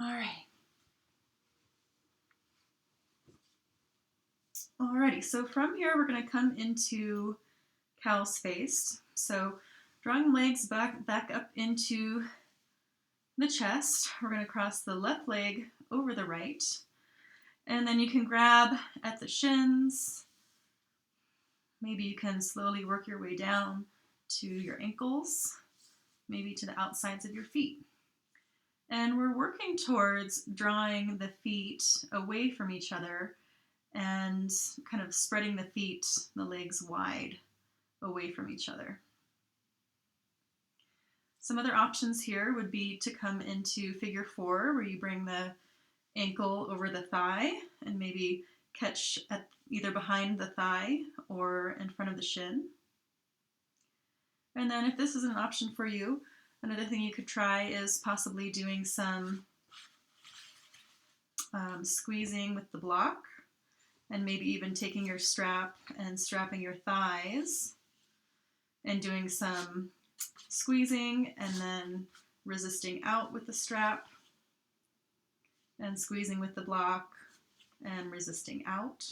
All right. Alrighty, so from here we're going to come into cow's face. So drawing legs back up into the chest, we're going to cross the left leg over the right. And then you can grab at the shins. Maybe you can slowly work your way down to your ankles, maybe to the outsides of your feet. And we're working towards drawing the feet away from each other and kind of spreading the feet, the legs wide away from each other. Some other options here would be to come into figure 4, where you bring the ankle over the thigh and maybe catch at either behind the thigh or in front of the shin. And then if this is an option for you, another thing you could try is possibly doing some squeezing with the block, and maybe even taking your strap and strapping your thighs and doing some squeezing and then resisting out with the strap and squeezing with the block and resisting out.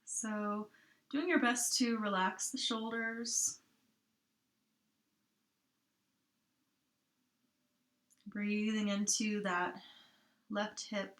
So doing your best to relax the shoulders. Breathing into that left hip.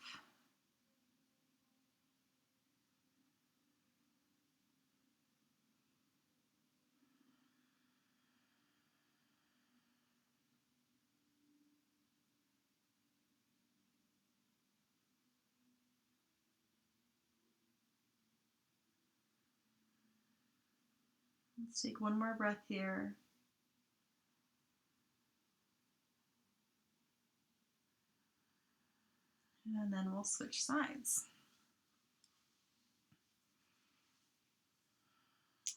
Let's take one more breath here. And then we'll switch sides.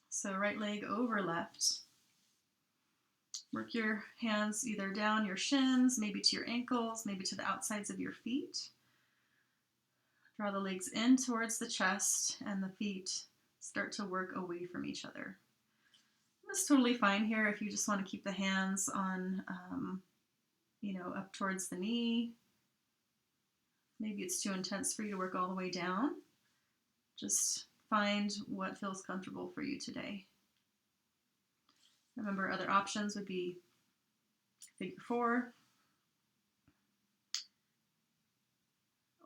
So right leg over left. Work your hands either down your shins, maybe to your ankles, maybe to the outsides of your feet. Draw the legs in towards the chest and the feet start to work away from each other. That's totally fine here if you just want to keep the hands on, up towards the knee. Maybe it's too intense for you to work all the way down. Just find what feels comfortable for you today. Remember, other options would be figure 4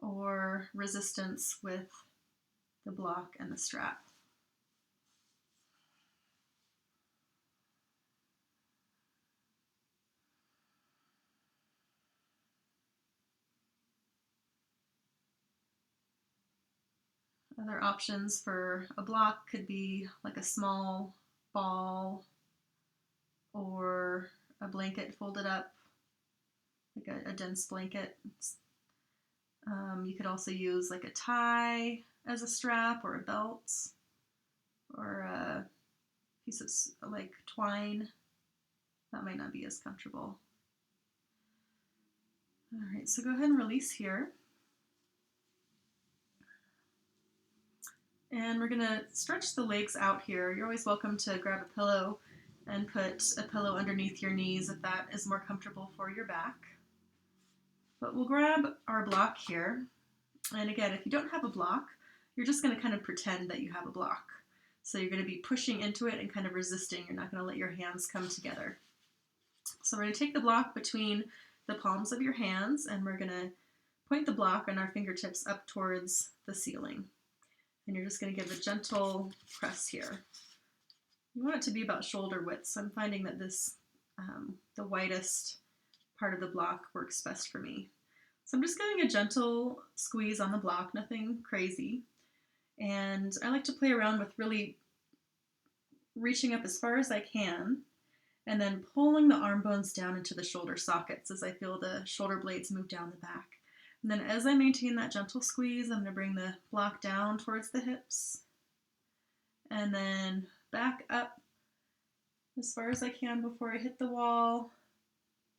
or resistance with the block and the strap. Other options for a block could be like a small ball or a blanket folded up, like a dense blanket. You could also use like a tie as a strap or a belt or a piece of like twine. That might not be as comfortable. All right, so go ahead and release here. And we're gonna stretch the legs out here. You're always welcome to grab a pillow and put a pillow underneath your knees if that is more comfortable for your back. But we'll grab our block here. And again, if you don't have a block, you're just gonna kind of pretend that you have a block. So you're gonna be pushing into it and kind of resisting. You're not gonna let your hands come together. So we're gonna take the block between the palms of your hands and we're gonna point the block on our fingertips up towards the ceiling. And you're just going to give a gentle press here. You want it to be about shoulder width, so I'm finding that this, the widest part of the block works best for me. So I'm just giving a gentle squeeze on the block, nothing crazy. And I like to play around with really reaching up as far as I can and then pulling the arm bones down into the shoulder sockets as I feel the shoulder blades move down the back. And then as I maintain that gentle squeeze, I'm going to bring the block down towards the hips and then back up as far as I can before I hit the wall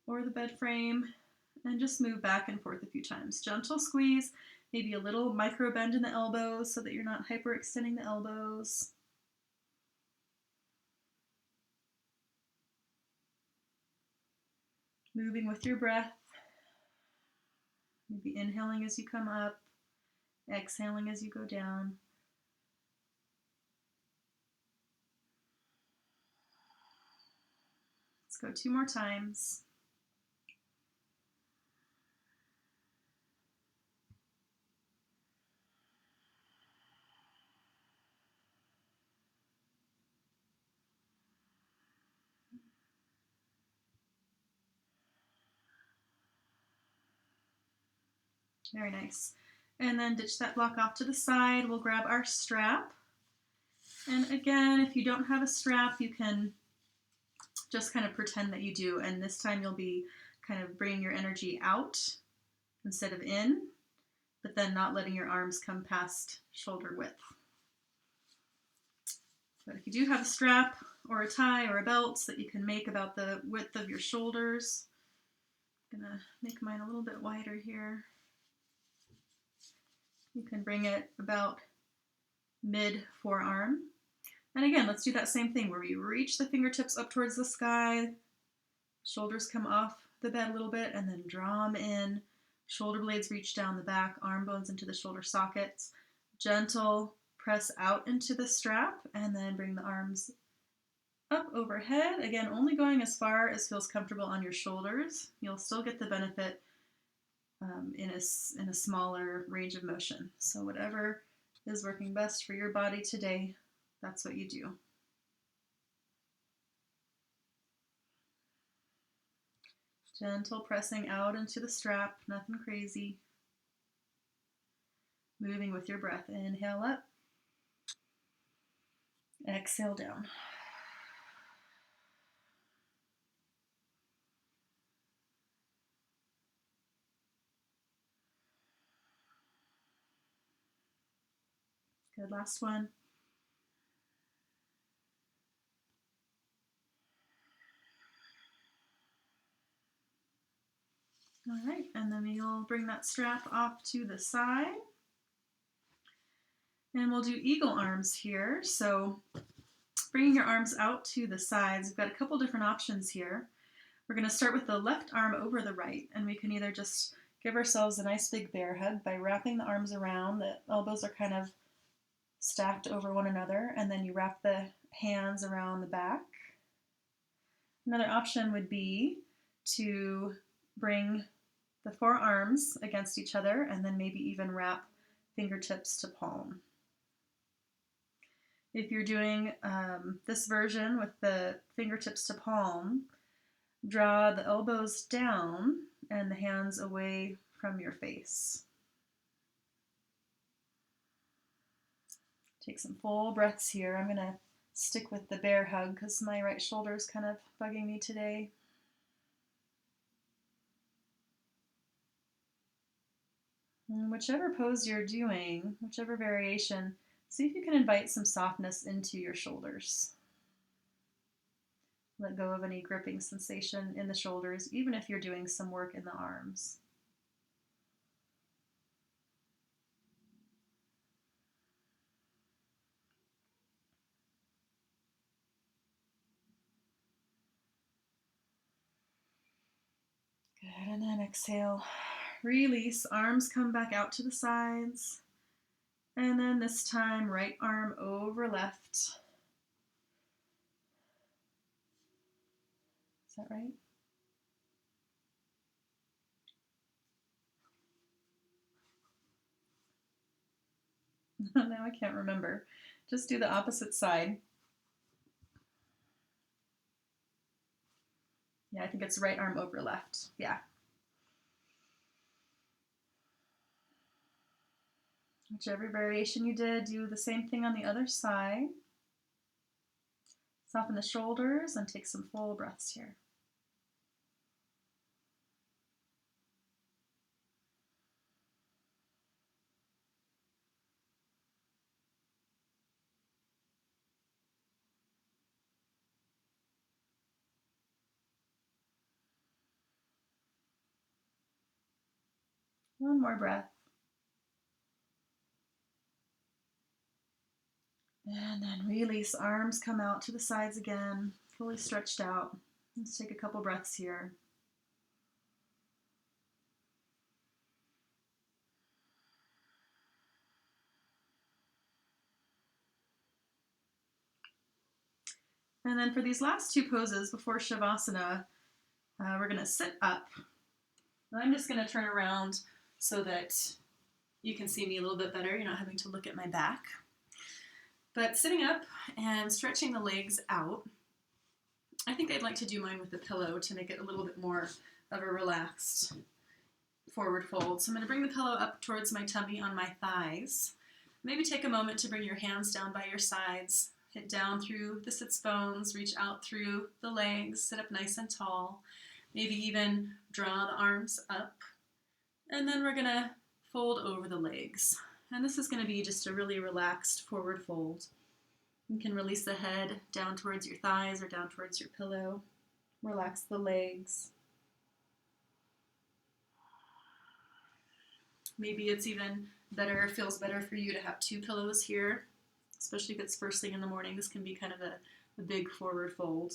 or the bed frame, and just move back and forth a few times. Gentle squeeze, maybe a little micro bend in the elbows so that you're not hyperextending the elbows. Moving with your breath. Maybe inhaling as you come up, exhaling as you go down. Let's go 2 more times. Very nice. And then ditch that block off to the side. We'll grab our strap. And again, if you don't have a strap, you can just kind of pretend that you do. And this time you'll be kind of bringing your energy out instead of in, but then not letting your arms come past shoulder width. But if you do have a strap or a tie or a belt that you can make about the width of your shoulders, I'm gonna make mine a little bit wider here. You can bring it about mid forearm. And again, let's do that same thing where we reach the fingertips up towards the sky, shoulders come off the bed a little bit, and then draw them in. Shoulder blades reach down the back, arm bones into the shoulder sockets. Gentle press out into the strap, and then bring the arms up overhead. Again, only going as far as feels comfortable on your shoulders. You'll still get the benefit in a smaller range of motion. So whatever is working best for your body today, that's what you do. Gentle pressing out into the strap, nothing crazy. Moving with your breath. Inhale up. Exhale down. Good, last one. All right, and then you'll bring that strap off to the side. And we'll do eagle arms here. So bringing your arms out to the sides, we've got a couple different options here. We're going to start with the left arm over the right, and we can either just give ourselves a nice big bear hug by wrapping the arms around. The elbows are kind of stacked over one another, and then you wrap the hands around the back. Another option would be to bring the forearms against each other and then maybe even wrap fingertips to palm. If you're doing this version with the fingertips to palm, draw the elbows down and the hands away from your face. Take some full breaths here. I'm going to stick with the bear hug because my right shoulder is kind of bugging me today. And whichever pose you're doing, whichever variation, see if you can invite some softness into your shoulders. Let go of any gripping sensation in the shoulders, even if you're doing some work in the arms. Good, and then exhale. Release, arms come back out to the sides. And then this time, right arm over left. Is that right? Now I can't remember. Just do the opposite side. Yeah, I think it's right arm over left. Yeah. Whichever variation you did, do the same thing on the other side. Soften the shoulders and take some full breaths here. One more breath. And then release, arms come out to the sides again, fully stretched out. Let's take a couple breaths here. And then for these last two poses before Shavasana, we're going to sit up. And I'm just going to turn around so that you can see me a little bit better. You're not having to look at my back. But sitting up and stretching the legs out, I think I'd like to do mine with a pillow to make it a little bit more of a relaxed forward fold. So I'm going to bring the pillow up towards my tummy on my thighs. Maybe take a moment to bring your hands down by your sides, hit down through the sits bones, reach out through the legs, sit up nice and tall. Maybe even draw the arms up. And then we're going to fold over the legs. And this is going to be just a really relaxed forward fold. You can release the head down towards your thighs or down towards your pillow. Relax the legs. Maybe it's even better, feels better for you to have two pillows here, especially if it's first thing in the morning. This can be kind of a big forward fold.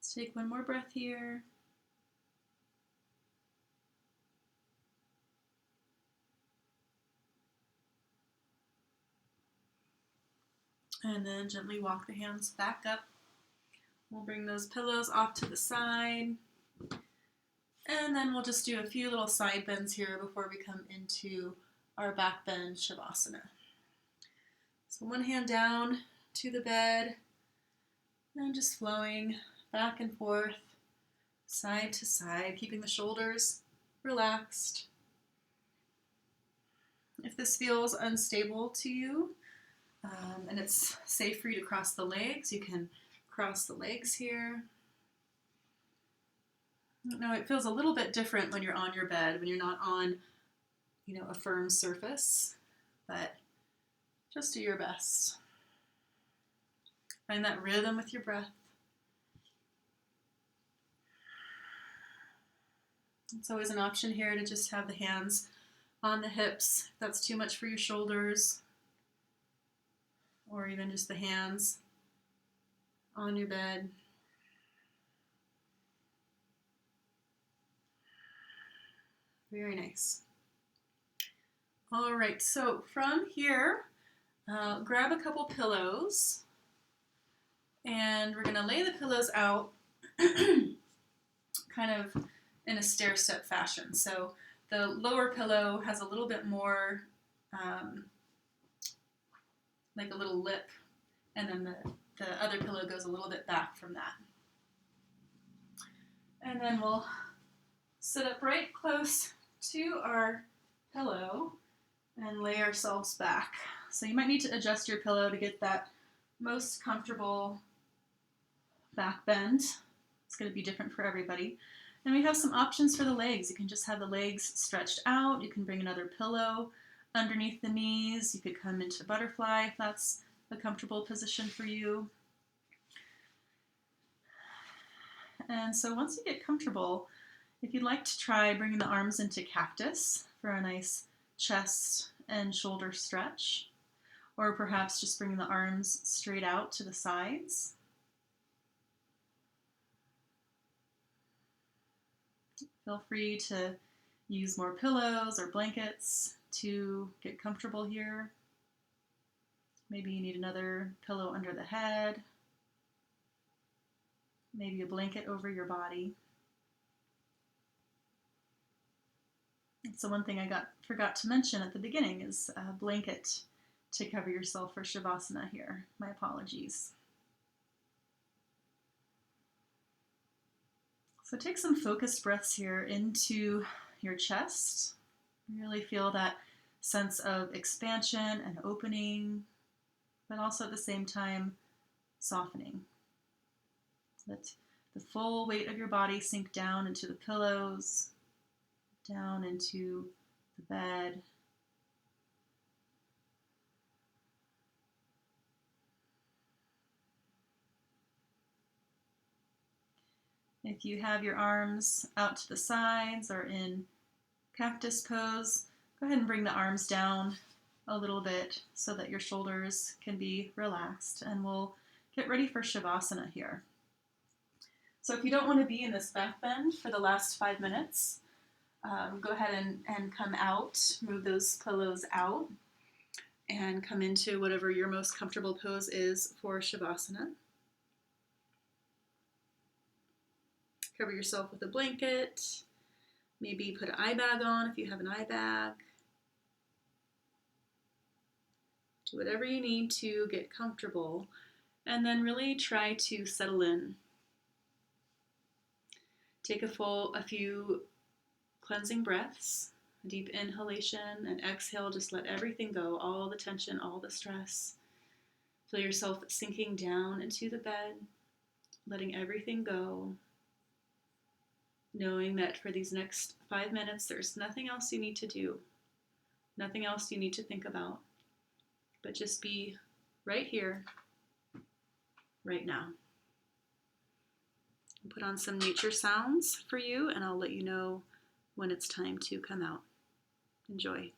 Let's take one more breath here. And then gently walk the hands back up. We'll bring those pillows off to the side. And then we'll just do a few little side bends here before we come into our back bend Shavasana. So one hand down to the bed and just flowing back and forth, side to side, keeping the shoulders relaxed. If this feels unstable to you, and it's safe for you to cross the legs, you can cross the legs here. Now it feels a little bit different when you're on your bed, when you're not on, a firm surface, but just do your best. Find that rhythm with your breath. It's always an option here to just have the hands on the hips if that's too much for your shoulders, or even just the hands on your bed. Very nice. All right, so from here, grab a couple pillows, and we're gonna lay the pillows out kind of in a stair-step fashion. So the lower pillow has a little bit more like a little lip, and then the other pillow goes a little bit back from that. And then we'll sit up right close to our pillow and lay ourselves back. So you might need to adjust your pillow to get that most comfortable back bend. It's going to be different for everybody. And we have some options for the legs. You can just have the legs stretched out. You can bring another pillow underneath the knees. You could come into butterfly if that's a comfortable position for you. And so once you get comfortable, if you'd like to try bringing the arms into cactus for a nice chest and shoulder stretch, or perhaps just bringing the arms straight out to the sides. Feel free to use more pillows or blankets to get comfortable here. Maybe you need another pillow under the head, maybe a blanket over your body. So one thing I forgot to mention at the beginning is a blanket to cover yourself for Shavasana here. My apologies. So take some focused breaths here into your chest. Really feel that sense of expansion and opening, but also at the same time softening. Let the full weight of your body sink down into the pillows, down into the bed. If you have your arms out to the sides or in cactus pose, go ahead and bring the arms down a little bit so that your shoulders can be relaxed, and we'll get ready for Shavasana here. So if you don't want to be in this back bend for the last 5 minutes, go ahead and come out, move those pillows out, and come into whatever your most comfortable pose is for Shavasana. Cover yourself with a blanket. Maybe put an eye bag on if you have an eye bag. Do whatever you need to get comfortable, and then really try to settle in. Take a few cleansing breaths, a deep inhalation and exhale. Just let everything go, all the tension, all the stress. Feel yourself sinking down into the bed, letting everything go, knowing that for these next 5 minutes, there's nothing else you need to do, nothing else you need to think about, but just be right here, right now. I'll put on some nature sounds for you, and I'll let you know when it's time to come out. Enjoy.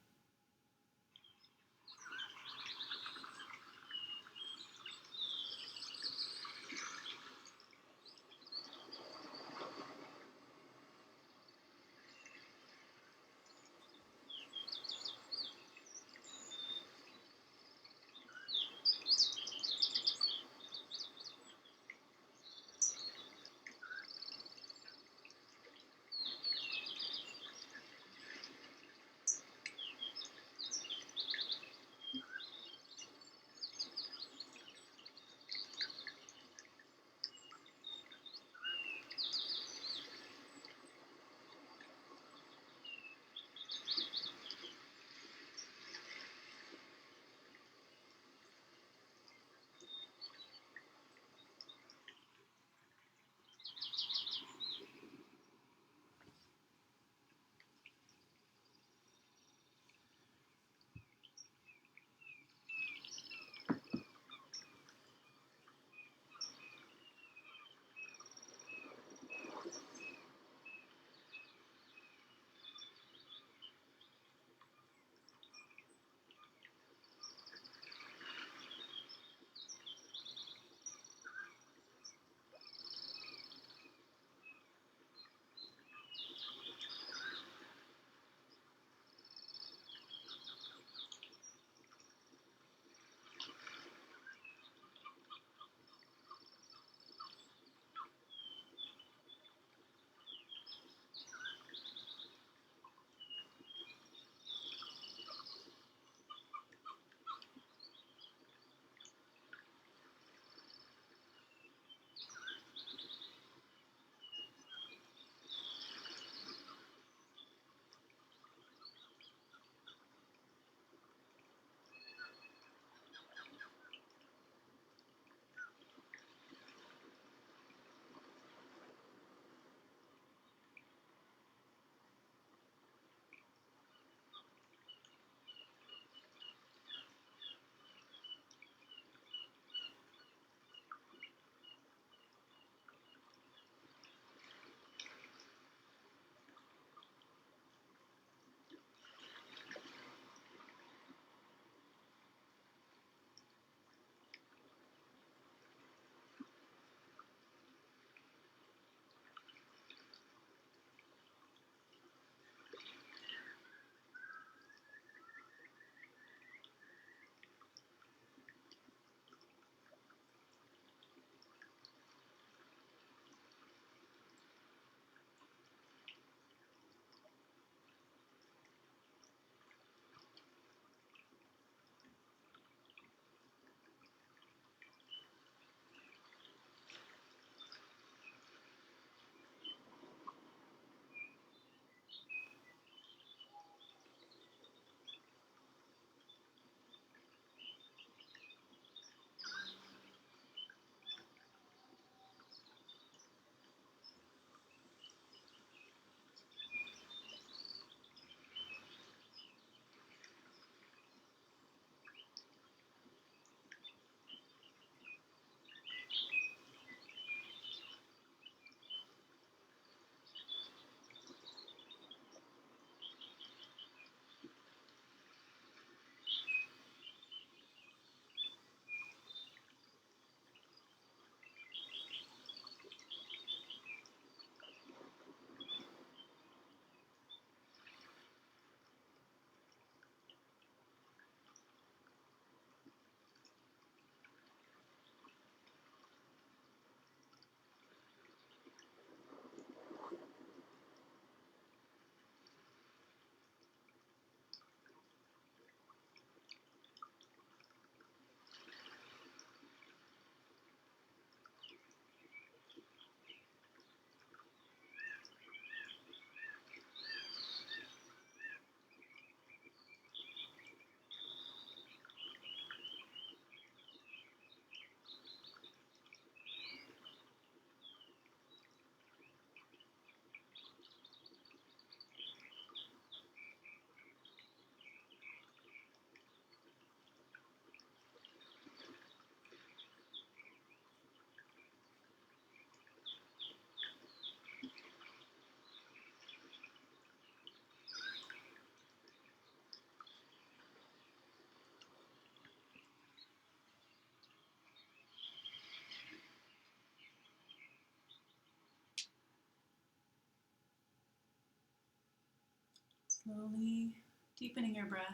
Slowly deepening your breath.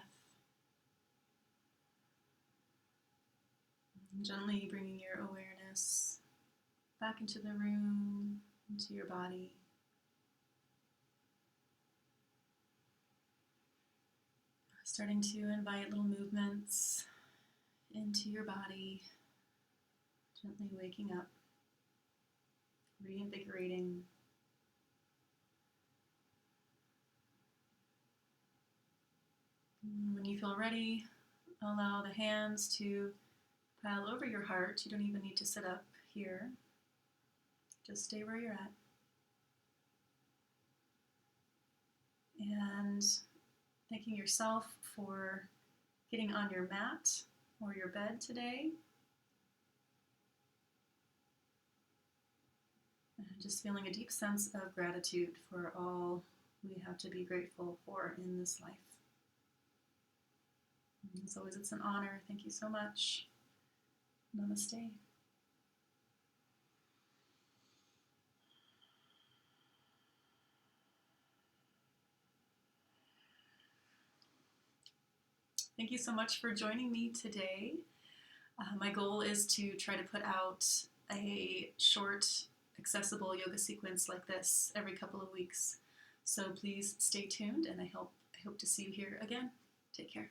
And gently bringing your awareness back into the room, into your body. Starting to invite little movements into your body, gently waking up, reinvigorating. When you feel ready, allow the hands to pile over your heart. You don't even need to sit up here. Just stay where you're at. And thanking yourself for getting on your mat or your bed today. And just feeling a deep sense of gratitude for all we have to be grateful for in this life. And as always, it's an honor. Thank you so much. Namaste. Thank you so much for joining me today. My goal is to try to put out a short, accessible yoga sequence like this every couple of weeks. So please stay tuned, and I hope to see you here again. Take care.